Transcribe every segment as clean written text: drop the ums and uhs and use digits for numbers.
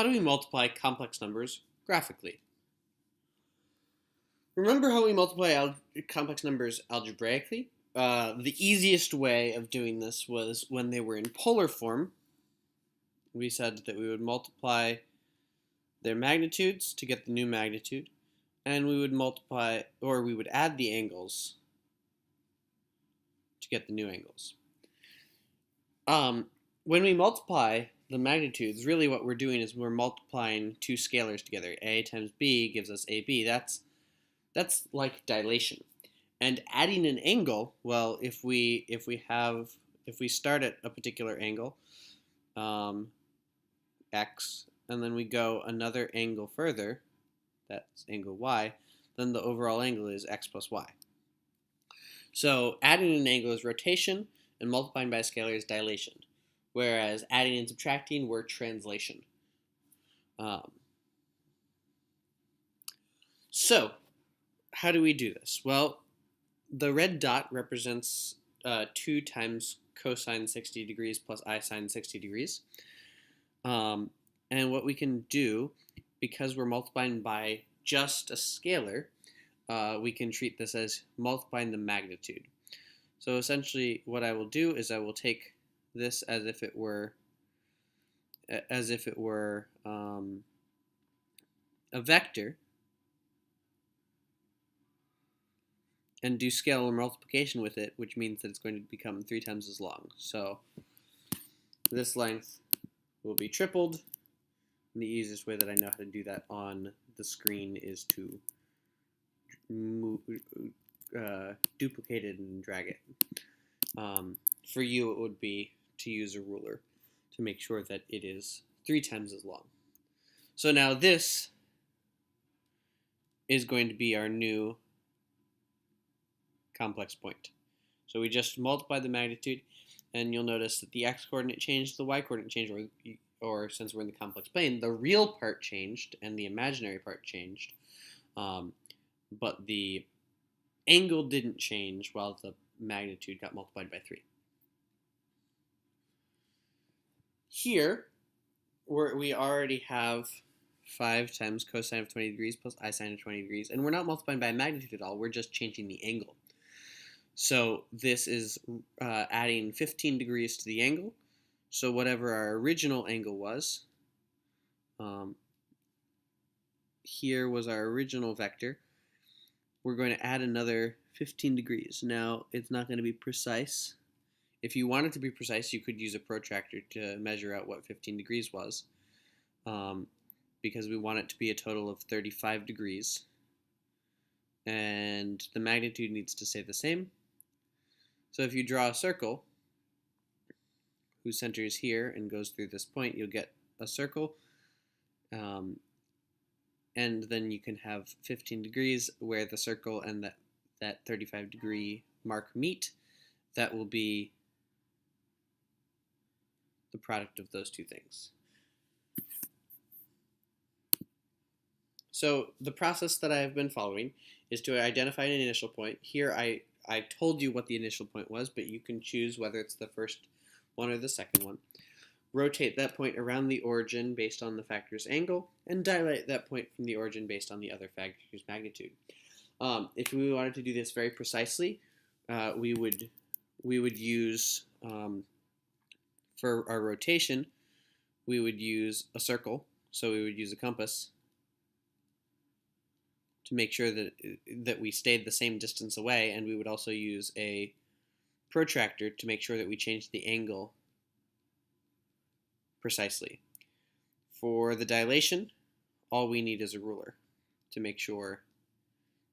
How do we multiply complex numbers graphically? Remember how we multiply complex numbers algebraically? The easiest way of doing this was when they were in polar form. We said that we would multiply their magnitudes to get the new magnitude, and we would multiply, or we would add the angles to get the new angles. When we multiply the magnitudes, really what we're doing is we're multiplying two scalars together. A times B gives us AB. That's like dilation. And adding an angle, well, if we start at a particular angle, x, and then we go another angle further, that's angle y, then the overall angle is x plus y. So adding an angle is rotation, and multiplying by a scalar is dilation, whereas adding and subtracting were translation. So how do we do this? Well, the red dot represents 2 times cosine 60 degrees plus I sine 60 degrees. And what we can do, because we're multiplying by just a scalar, we can treat this as multiplying the magnitude. So essentially what I will do is I will take this as if it were a vector, and do scalar multiplication with it, which means that it's going to become 3 times as long. So this length will be tripled. And the easiest way that I know how to do that on the screen is to duplicate it and drag it. For you, it would be to use a ruler to make sure that it is 3 times as long. So now this is going to be our new complex point. So we just multiply the magnitude, and you'll notice that the x-coordinate changed, the y-coordinate changed, or since we're in the complex plane, the real part changed and the imaginary part changed, but the angle didn't change while the magnitude got multiplied by 3. Here, we already have 5 times cosine of 20 degrees plus I sine of 20 degrees, and we're not multiplying by magnitude at all, we're just changing the angle. So this is adding 15 degrees to the angle. So whatever our original angle was, here was our original vector. We're going to add another 15 degrees. Now, it's not going to be precise. If you wanted to be precise, you could use a protractor to measure out what 15 degrees was, because we want it to be a total of 35 degrees. And the magnitude needs to stay the same. So if you draw a circle whose center is here and goes through this point, you'll get a circle, and then you can have 15 degrees where the circle and that 35 degree mark meet. That will be the product of those two things. So the process that I have been following is to identify an initial point. Here I told you what the initial point was, but you can choose whether it's the first one or the second one. Rotate that point around the origin based on the factor's angle, and dilate that point from the origin based on the other factor's magnitude. If we wanted to do this very precisely, we would use, for our rotation, we would use a circle, so we would use a compass to make sure that we stayed the same distance away, and we would also use a protractor to make sure that we changed the angle precisely. For the dilation, all we need is a ruler to make sure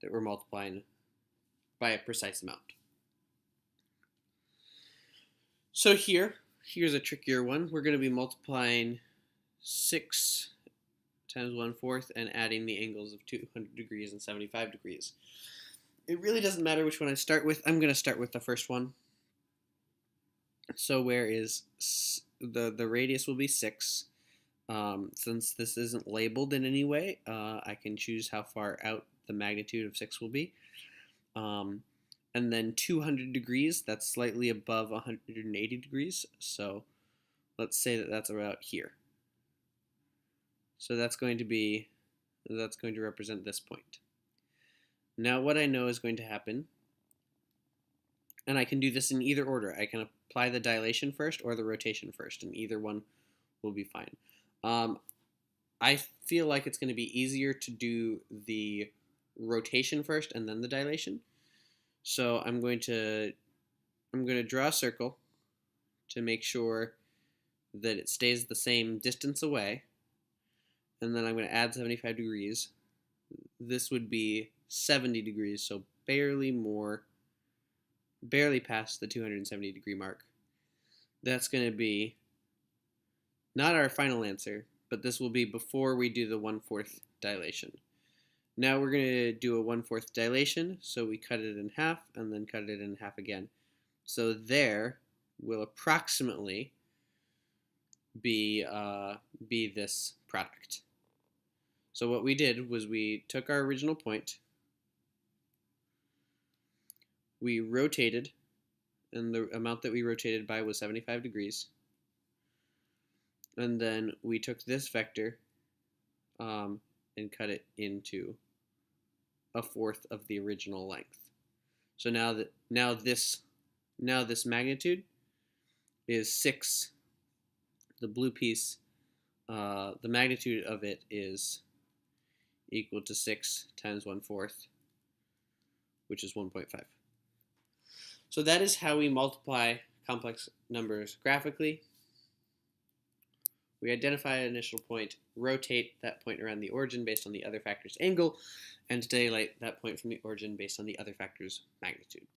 that we're multiplying by a precise amount. So here's a trickier one. We're going to be multiplying 6 times 1/4 and adding the angles of 200 degrees and 75 degrees. It really doesn't matter which one I start with. I'm going to start with the first one. So where is the radius will be 6. Since this isn't labeled in any way, I can choose how far out the magnitude of 6 will be. And then 200 degrees, that's slightly above 180 degrees. So let's say that that's about here. So that's going to represent this point. Now what I know is going to happen, and I can do this in either order. I can apply the dilation first or the rotation first, and either one will be fine. I feel like it's going to be easier to do the rotation first and then the dilation. So I'm going to draw a circle to make sure that it stays the same distance away, and then I'm going to add 75 degrees. This would be 70 degrees, so barely past the 270 degree mark. That's going to be not our final answer, but this will be before we do the 1/4 dilation. Now we're going to do a 1/4 dilation, so we cut it in half and then cut it in half again. So there will approximately be this product. So what we did was we took our original point, we rotated, and the amount that we rotated by was 75 degrees. And then we took this vector and cut it into 1/4 of the original length. So now this magnitude is 6. The blue piece, the magnitude of it is equal to 6 times 1/4, which is 1.5. So that is how we multiply complex numbers graphically. We identify an initial point, rotate that point around the origin based on the other factor's angle, and dilate that point from the origin based on the other factor's magnitude.